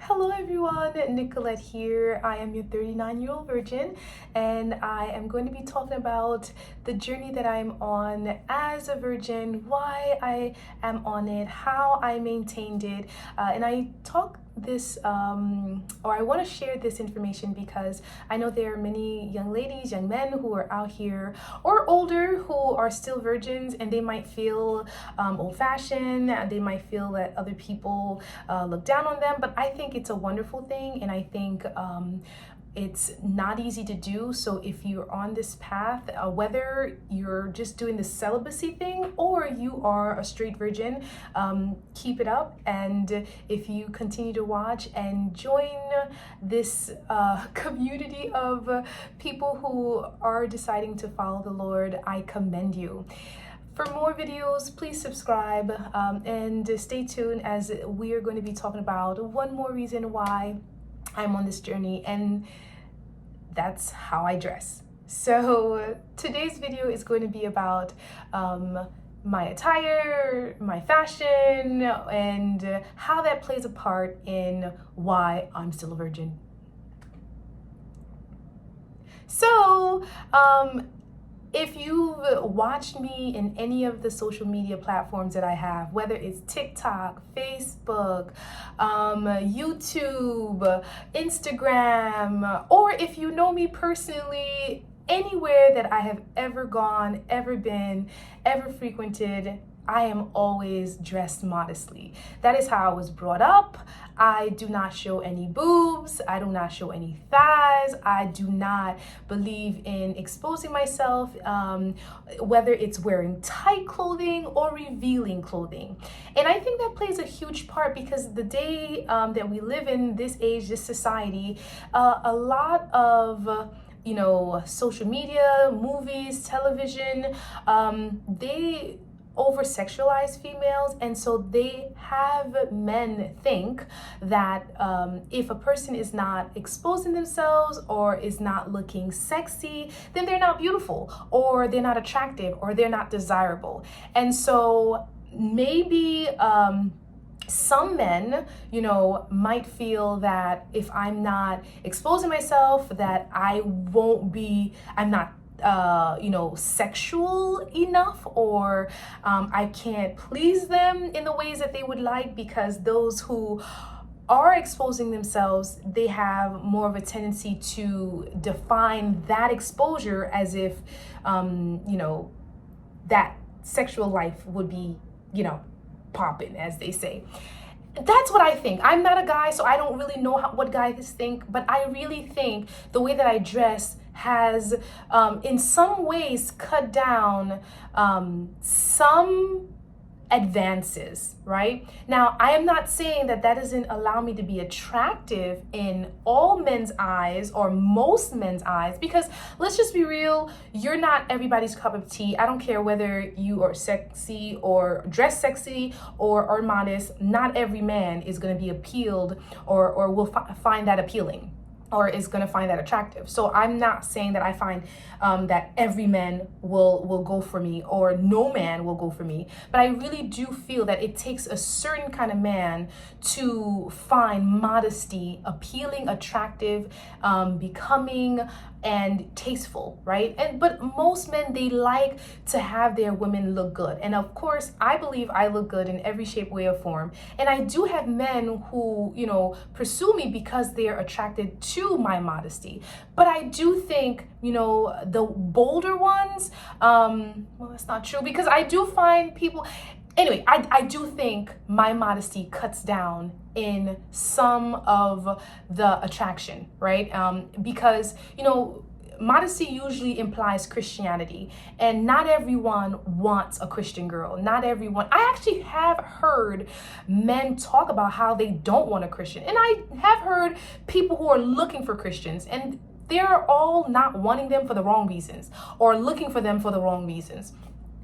Hello everyone, Nicolette here. I am your 39-year-old virgin, and I am going to be talking about the journey that I'm on as a virgin, why I am on it, how I maintained it, and I talk this or I want to share this information because I know there are many young ladies, young men who are out here or older who are still virgins, and they might feel old-fashioned. They might feel that other people look down on them, but I think it's a wonderful thing, and I think it's not easy to do. So if you're on this path, whether you're just doing the celibacy thing or you are a straight virgin, keep it up. And if you continue to watch and join this community of people who are deciding to follow the Lord, I commend you. For more videos, please subscribe and stay tuned, as we are going to be talking about one more reason why I'm on this journey, and that's how I dress. So today's video is going to be about my attire, my fashion, and how that plays a part in why I'm still a virgin. So, if you've watched me in any of the social media platforms that I have, whether it's TikTok, Facebook, YouTube, Instagram, or if you know me personally, anywhere that I have ever gone, ever been, ever frequented, I am always dressed modestly. That is how I was brought up. I do not show any boobs. I do not show any thighs. I do not believe in exposing myself, whether it's wearing tight clothing or revealing clothing. And I think that plays a huge part because the day that we live in, this age, this society, a lot of social media, movies, television, they over-sexualize females, and so they have men think that if a person is not exposing themselves or is not looking sexy, then they're not beautiful, or they're not attractive, or they're not desirable. And so maybe some men, might feel that if I'm not exposing myself, that I'm not sexual enough, or I can't please them in the ways that they would like, because those who are exposing themselves, they have more of a tendency to define that exposure as if that sexual life would be popping, as they say. That's what I think. I'm not a guy, so I don't really know what guys think, but I really think the way that I dress has in some ways cut down some advances, right? Now, I am not saying that doesn't allow me to be attractive in all men's eyes or most men's eyes, because let's just be real, you're not everybody's cup of tea. I don't care whether you are sexy or dress sexy or modest. Not every man is going to be appealed or will find that appealing, or is going to find that attractive. So I'm not saying that I find that every man will go for me, or no man will go for me. But I really do feel that it takes a certain kind of man to find modesty appealing, attractive, becoming, and tasteful, right? But most men, they like to have their women look good. And of course, I believe I look good in every shape, way, or form. And I do have men who, pursue me because they're attracted to my modesty. But I do think, the bolder ones, well, that's not true, because I do find people, anyway, I do think my modesty cuts down in some of the attraction, right? Because, modesty usually implies Christianity, and not everyone wants a Christian girl. Not everyone. I actually have heard men talk about how they don't want a Christian, and I have heard people who are looking for Christians, and they're all not wanting them for the wrong reasons, or looking for them for the wrong reasons.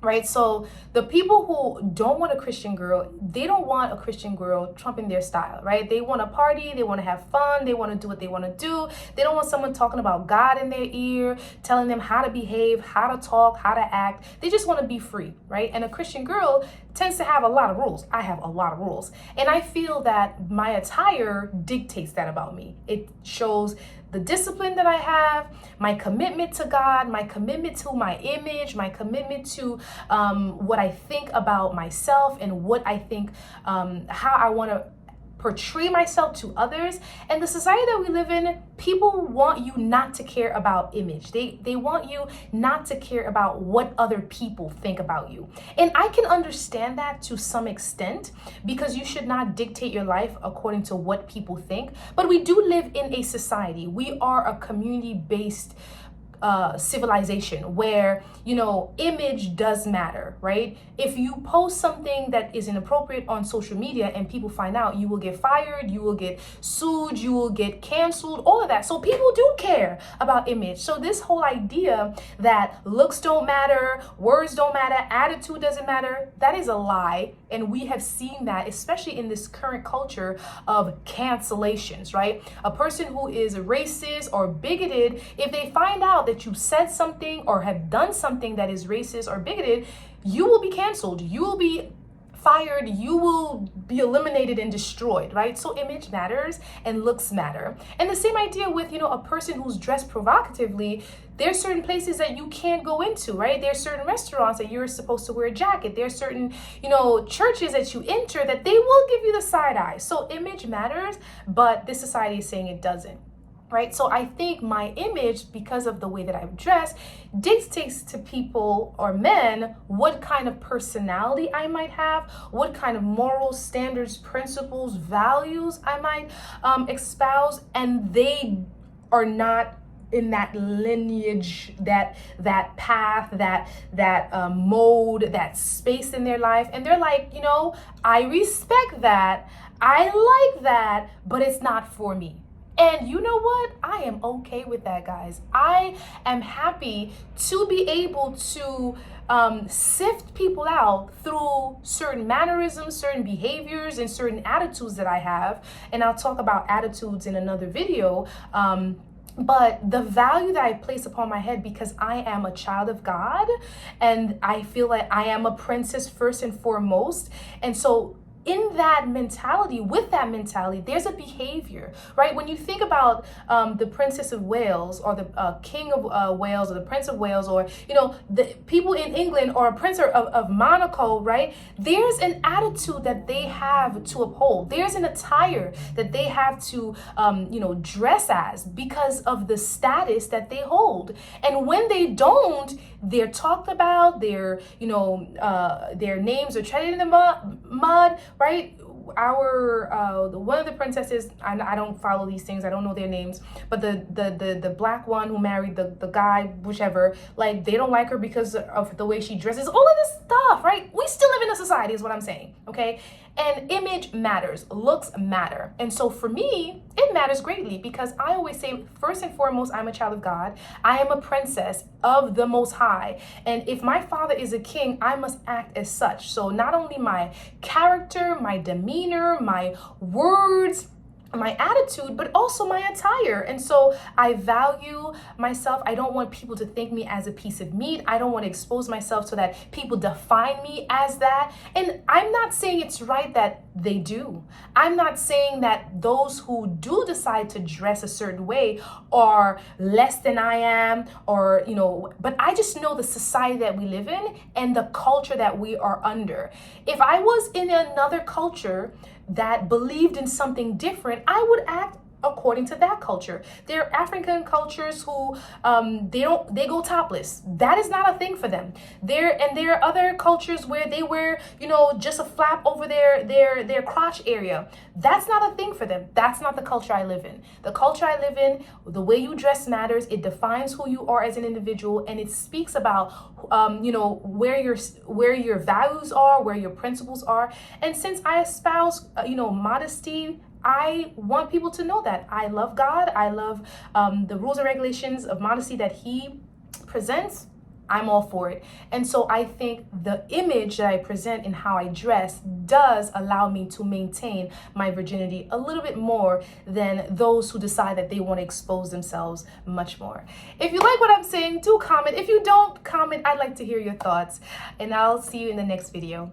Right? So the people who don't want a Christian girl, they don't want a Christian girl trumping their style, right? They want to party, they want to have fun, they want to do what they want to do. They don't want someone talking about God in their ear, telling them how to behave, how to talk, how to act. They just want to be free, right? And a Christian girl, tends to have a lot of rules. I have a lot of rules. And I feel that my attire dictates that about me. It shows the discipline that I have, my commitment to God, my commitment to my image, my commitment to what I think about myself and what I think, how I want to portray myself to others. And the society that we live in, people want you not to care about image. They want you not to care about what other people think about you. And I can understand that to some extent, because you should not dictate your life according to what people think. But we do live in a society. We are a community-based civilization where, you know, image does matter, right? If you post something that is inappropriate on social media and people find out, you will get fired, you will get sued, you will get canceled, all of that. So people do care about image. So this whole idea that looks don't matter, words don't matter, attitude doesn't matter, that is a lie. And we have seen that, especially in this current culture of cancellations, right? A person who is racist or bigoted, if they find out that you said something or have done something that is racist or bigoted, you will be canceled. You will be fired. You will be eliminated and destroyed, right? So image matters and looks matter. And the same idea with, you know, a person who's dressed provocatively. There's certain places that you can't go into, right? There's certain restaurants that you're supposed to wear a jacket. There's certain, you know, churches that you enter that they will give you the side eye. So image matters, but this society is saying it doesn't. Right? So I think my image, because of the way that I dress, dictates to people or men what kind of personality I might have, what kind of moral standards, principles, values I might espouse, and they are not in that lineage, that path, that mode, that space in their life. And they're like, you know, I respect that, I like that, but it's not for me. And you know what? I am okay with that, guys. I am happy to be able to sift people out through certain mannerisms, certain behaviors, and certain attitudes that I have. And I'll talk about attitudes in another video. But the value that I place upon my head, because I am a child of God, and I feel like I am a princess first and foremost. And so in that mentality, with that mentality, there's a behavior, right? When you think about the Princess of Wales, or the King of Wales, or the Prince of Wales, or, you know, the people in England, or a Prince of Monaco, right? There's an attitude that they have to uphold. There's an attire that they have to, you know, dress as, because of the status that they hold. And when they don't, they're talked about, their, you know, their names are treaded in the mud, right? One of the princesses, I don't follow these things, I don't know their names, but the black one who married the guy, whichever, like, they don't like her because of the way she dresses, all of this stuff, right? We still live in a society, is what I'm saying, okay? And image matters, looks matter. And so for me, it matters greatly, because I always say, first and foremost, I'm a child of God. I am a princess of the Most High. And if my father is a king, I must act as such. So not only my character, my demeanor, my words, my attitude, but also my attire. And so I value myself. I don't want people to think me as a piece of meat. I don't want to expose myself so that people define me as that. And I'm not saying it's right that they do. I'm not saying that those who do decide to dress a certain way are less than I am, or, you know, but I just know the society that we live in and the culture that we are under. If I was in another culture that believed in something different, I would act according to that culture. There are African cultures who they go topless. That is not a thing for them. There are other cultures where they wear, you know, just a flap over their crotch area. That's not a thing for them. That's not the culture I live in. The culture I live in, the way you dress matters. It defines who you are as an individual, and it speaks about you know, where your values are, where your principles are. And since I espouse you know, modesty, I want people to know that I love God. I love the rules and regulations of modesty that He presents. I'm all for it. And so I think the image that I present in how I dress does allow me to maintain my virginity a little bit more than those who decide that they want to expose themselves much more. If you like what I'm saying, do comment. If you don't comment, I'd like to hear your thoughts. And I'll see you in the next video.